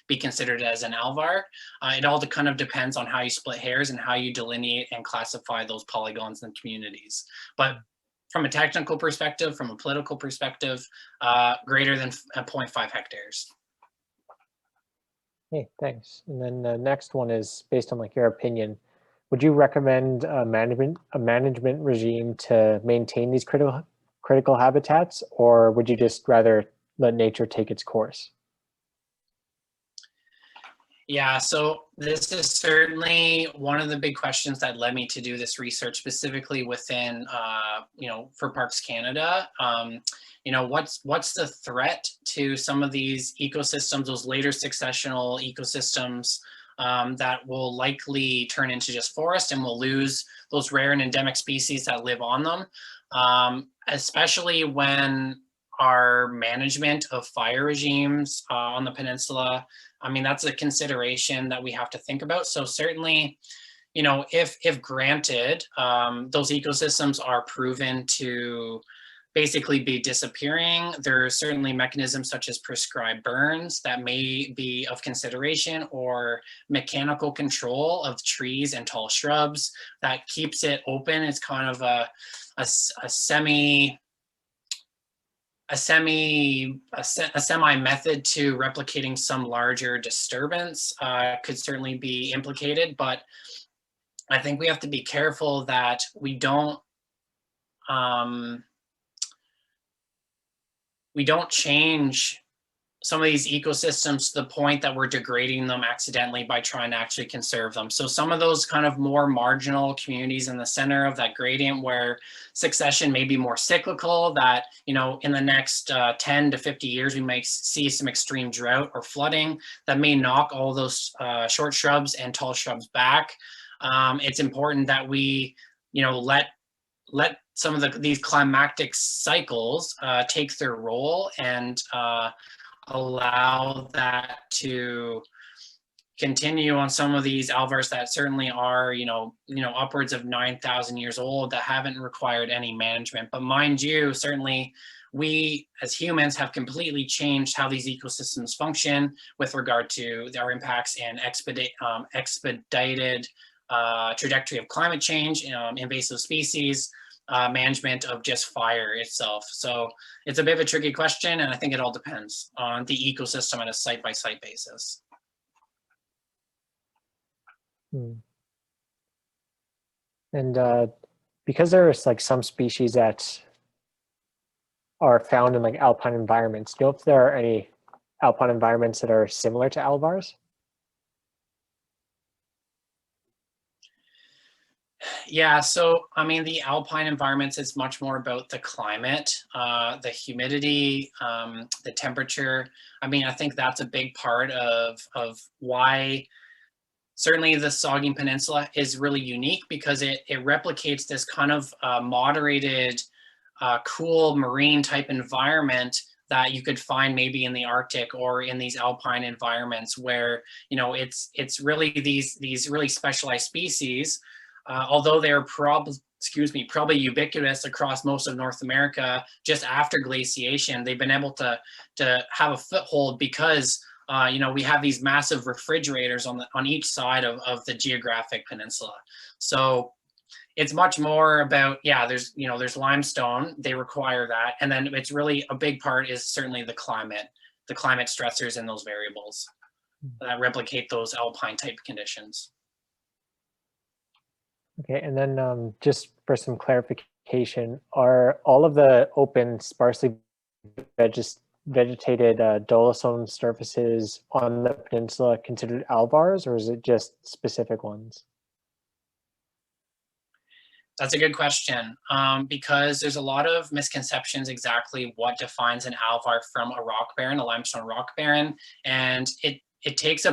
be considered as an alvar. It all kind of depends on how you split hairs and how you delineate and classify those polygons and communities. But from a technical perspective, from a political perspective, greater than 0.5 hectares. Hey, thanks. And then the next one is based on like your opinion. Would you recommend a management regime to maintain these critical habitats, or would you just rather let nature take its course? Yeah, so this is certainly one of the big questions that led me to do this research specifically within, for Parks Canada. What's the threat to some of these ecosystems, those later successional ecosystems that will likely turn into just forest, and we'll lose those rare and endemic species that live on them, especially when our management of fire regimes on the peninsula. I mean, that's a consideration that we have to think about. So certainly, if granted, those ecosystems are proven to basically be disappearing, there are certainly mechanisms such as prescribed burns that may be of consideration, or mechanical control of trees and tall shrubs that keeps it open. It's kind of a semi method to replicating some larger disturbance could certainly be implicated, but I think we have to be careful that we don't change some of these ecosystems to the point that we're degrading them accidentally by trying to actually conserve them. So some of those kind of more marginal communities in the center of that gradient where succession may be more cyclical, that, you know, in the next 10 to 50 years, we might see some extreme drought or flooding that may knock all those short shrubs and tall shrubs back. It's important that we, you know, let some of these climactic cycles take their role and allow that to continue on some of these Alvars that certainly are, you know, upwards of 9,000 years old that haven't required any management. But mind you, certainly we as humans have completely changed how these ecosystems function with regard to our impacts and expedited trajectory of climate change, invasive species, management of just fire itself. So it's a bit of a tricky question, and I think it all depends on the ecosystem on a site-by-site basis. And because there's like some species that are found in like alpine environments, do you know if there are any alpine environments that are similar to Alvars? Yeah, so I mean, the alpine environments, it's much more about the climate, the humidity, the temperature. I mean, I think that's a big part of why certainly the Saugeen Peninsula is really unique, because it replicates this kind of moderated, cool marine type environment that you could find maybe in the Arctic or in these alpine environments where, you know, it's really these really specialized species. Although they're probably ubiquitous across most of North America, just after glaciation, they've been able to have a foothold because you know, we have these massive refrigerators on each side of the geographic peninsula. So it's much more about, yeah, there's limestone, they require that, and then it's really a big part is certainly the climate stressors and those variables that replicate those alpine type conditions. Okay, and then just for some clarification, are all of the open, sparsely vegetated dolostone surfaces on the peninsula considered Alvars, or is it just specific ones? That's a good question, because there's a lot of misconceptions exactly what defines an Alvar from a rock barren, a limestone rock barren, and it takes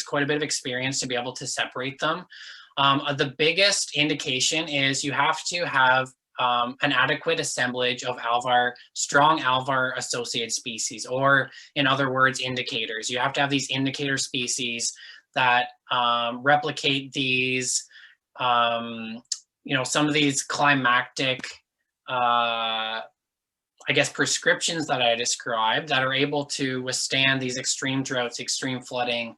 quite a bit of experience to be able to separate them. The biggest indication is you have to have an adequate assemblage of strong Alvar associated species, or in other words, indicators. You have to have these indicator species that replicate these, you know, some of these climactic, I guess, prescriptions that I described that are able to withstand these extreme droughts, extreme flooding,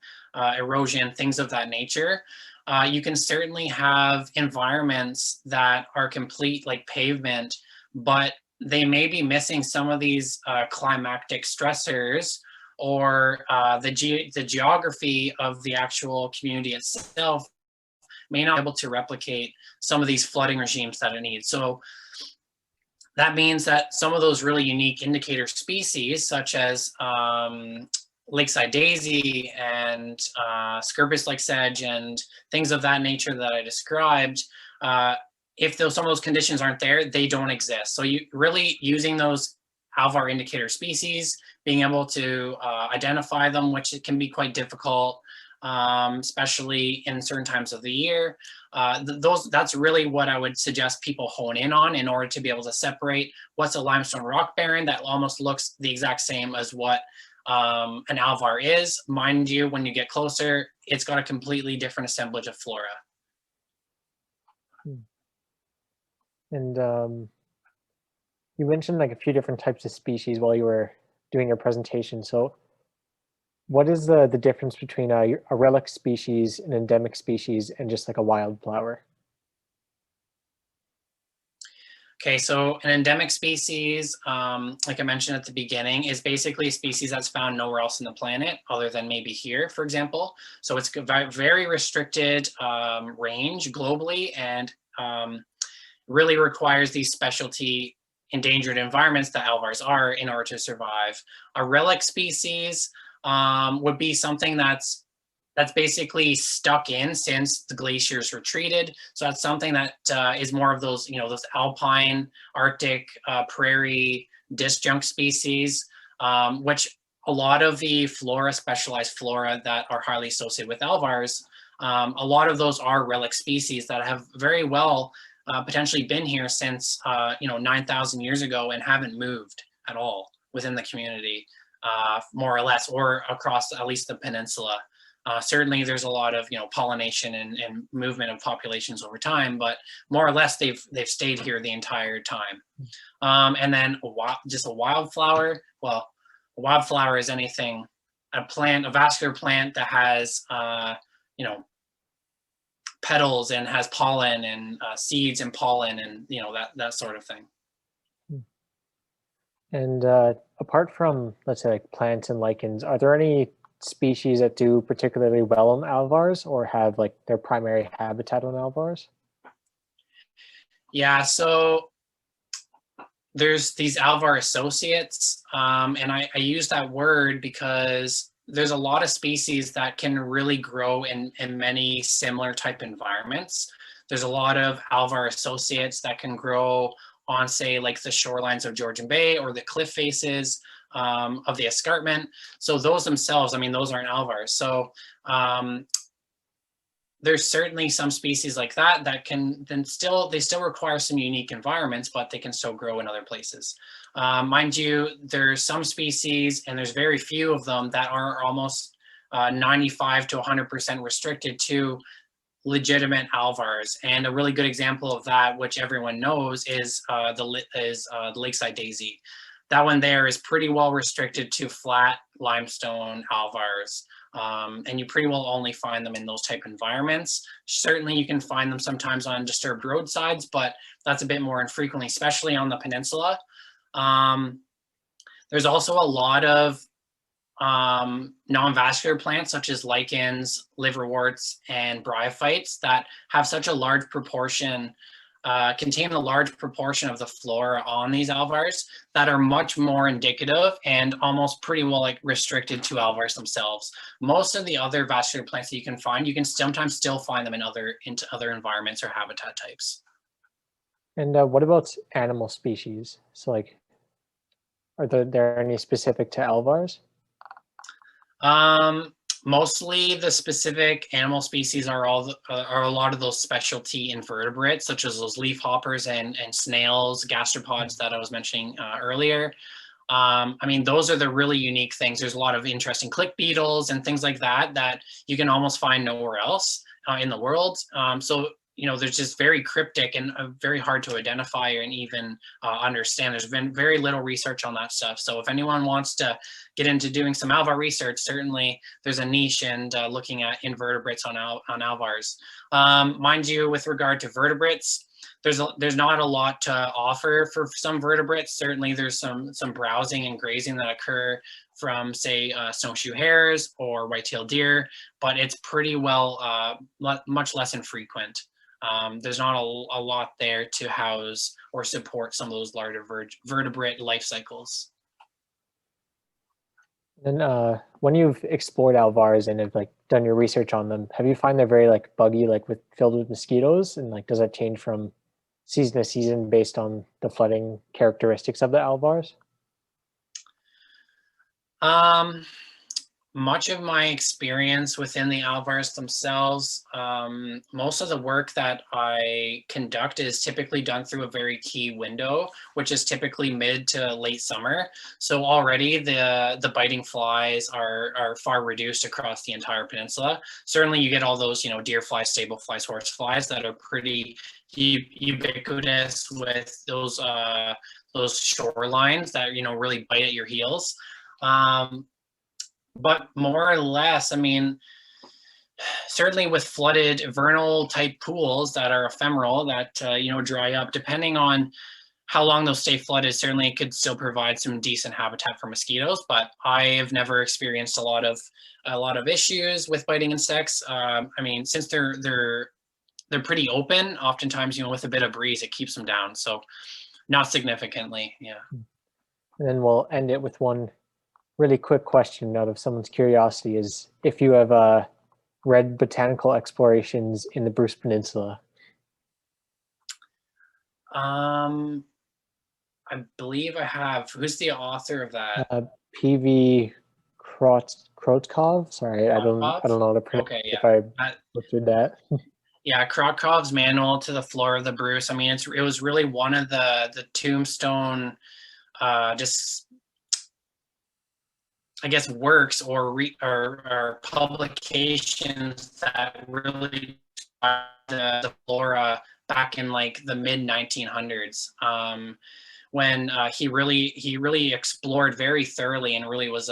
erosion, things of that nature. You can certainly have environments that are complete like pavement, but they may be missing some of these climactic stressors, or the geography of the actual community itself may not be able to replicate some of these flooding regimes that it needs. So that means that some of those really unique indicator species, such as lakeside daisy and Scirpus lake sedge and things of that nature that I described, if some of those conditions aren't there, they don't exist. So you really using those Alvar indicator species, being able to identify them, which it can be quite difficult, especially in certain times of the year. That's really what I would suggest people hone in on in order to be able to separate what's a limestone rock barren that almost looks the exact same as what an Alvar is. Mind you, when you get closer, it's got a completely different assemblage of flora. And you mentioned like a few different types of species while you were doing your presentation. So what is the difference between a relic species, an endemic species, and just like a wildflower? Okay, so an endemic species, like I mentioned at the beginning, is basically a species that's found nowhere else on the planet other than maybe here, for example. So it's a very restricted range globally, and really requires these specialty endangered environments that alvars are in order to survive. A relic species would be something that's basically stuck in since the glaciers retreated. So that's something that is more of those, those alpine, Arctic, prairie disjunct species, which a lot of the flora, specialized flora that are highly associated with alvars, a lot of those are relic species that have very well potentially been here since 9,000 years ago and haven't moved at all within the community, more or less, or across at least the peninsula. Certainly there's a lot of pollination and movement of populations over time, but more or less they've stayed here the entire time. And then just a wildflower. Well, a wildflower is anything, a vascular plant that has petals and has pollen and seeds and pollen and that sort of thing. And apart from, let's say, like plants and lichens, are there any species that do particularly well on alvars or have like their primary habitat on alvars? Yeah, so there's these alvar associates, and I use that word because there's a lot of species that can really grow in many similar type environments. There's a lot of alvar associates that can grow on, say, like the shorelines of Georgian Bay or the cliff faces of the escarpment. So those themselves, I mean, those aren't alvars. So there's certainly some species like that can then still require some unique environments, but they can still grow in other places. Mind you, there's some species, and there's very few of them, that are almost 95 to 100% restricted to legitimate alvars. And a really good example of that, which everyone knows, is the lakeside daisy. That one there is pretty well restricted to flat limestone alvars. And you pretty well only find them in those type environments. Certainly you can find them sometimes on disturbed roadsides, but that's a bit more infrequently, especially on the peninsula. There's also a lot of non-vascular plants such as lichens, liverworts, and bryophytes that have such a large proportion, contain a large proportion of the flora on these alvars that are much more indicative and almost pretty well like restricted to alvars themselves. Most of the other vascular plants that you can sometimes still find them in other environments or habitat types. And what about animal species? So like, are there any specific to alvars? Mostly the specific animal species are a lot of those specialty invertebrates, such as those leaf hoppers and snails, gastropods that I was mentioning earlier. I mean, those are the really unique things. There's a lot of interesting click beetles and things like that you can almost find nowhere else in the world. So there's just very cryptic and very hard to identify and even understand. There's been very little research on that stuff. So if anyone wants to get into doing some alvar research, certainly there's a niche and looking at invertebrates on alvars. Mind you, with regard to vertebrates, there's not a lot to offer for some vertebrates. Certainly there's some browsing and grazing that occur from, say, snowshoe hares or white-tailed deer, but it's pretty well much less infrequent. There's not a lot there to house or support some of those larger vertebrate life cycles. And when you've explored alvars and have like done your research on them, have you find they're very like buggy, like filled with mosquitoes, and like does that change from season to season based on the flooding characteristics of the alvars? Much of my experience within the alvars themselves, most of the work that I conduct is typically done through a very key window, which is typically mid to late summer. So already the biting flies are far reduced across the entire peninsula. Certainly you get all those, deer flies, sable flies, horse flies that are pretty ubiquitous with those shorelines that, really bite at your heels. But more or less, I mean, certainly with flooded vernal type pools that are ephemeral that, dry up, depending on how long those stay flooded, certainly it could still provide some decent habitat for mosquitoes, but I have never experienced a lot of issues with biting insects. I mean, since they're pretty open, oftentimes, with a bit of breeze, it keeps them down. So Not significantly, yeah. And then we'll end it with one really quick question out of someone's curiosity is if you have read botanical explorations in the Bruce Peninsula. I believe I have. Who's the author of that? P.V. Krotkov. Sorry, I don't Krotkov? know how to pronounce Okay, if yeah. I butchered that. Yeah, Krotkov's Manual to the Flora of the Bruce. I mean, it was really one of the tombstone, just I guess works or publications that really the flora back in like the mid 1900s. When he really explored very thoroughly and really was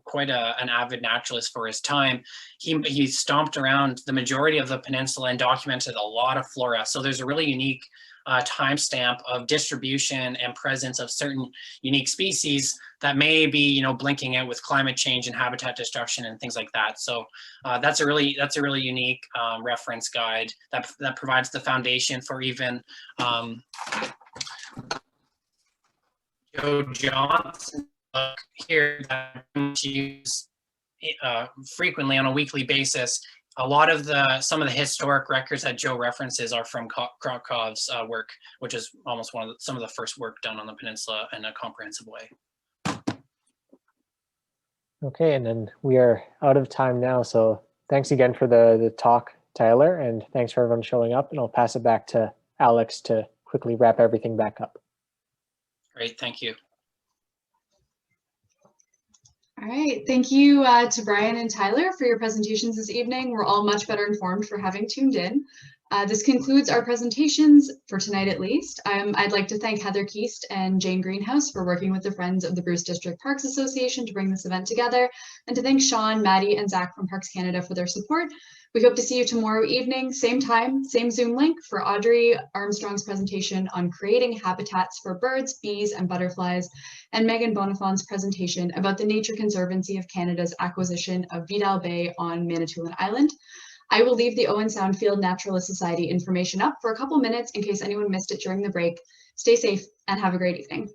quite an avid naturalist for his time. He stomped around the majority of the peninsula and documented a lot of flora. So there's a really unique timestamp of distribution and presence of certain unique species that may be blinking out with climate change and habitat destruction and things like that. So that's a really unique reference guide that provides the foundation for even Joe Johnson book here that I use frequently on a weekly basis. A lot of some of the historic records that Joe references are from Krotkov's work, which is almost some of the first work done on the peninsula in a comprehensive way. Okay, and then we are out of time now. So thanks again for the talk, Tyler, and thanks for everyone showing up. And I'll pass it back to Alex to quickly wrap everything back up. Great, thank you. All right, thank you to Brian and Tyler for your presentations this evening. We're all much better informed for having tuned in. This concludes our presentations for tonight at least. I'd like to thank Heather Keast and Jane Greenhouse for working with the Friends of the Bruce District Parks Association to bring this event together, and to thank Sean, Maddie, and Zach from Parks Canada for their support. We hope to see you tomorrow evening, same time, same Zoom link for Audrey Armstrong's presentation on creating habitats for birds, bees, and butterflies, and Megan Bonifant's presentation about the Nature Conservancy of Canada's acquisition of Vidal Bay on Manitoulin Island. I will leave the Owen Sound Field Naturalist Society information up for a couple minutes in case anyone missed it during the break. Stay safe and have a great evening.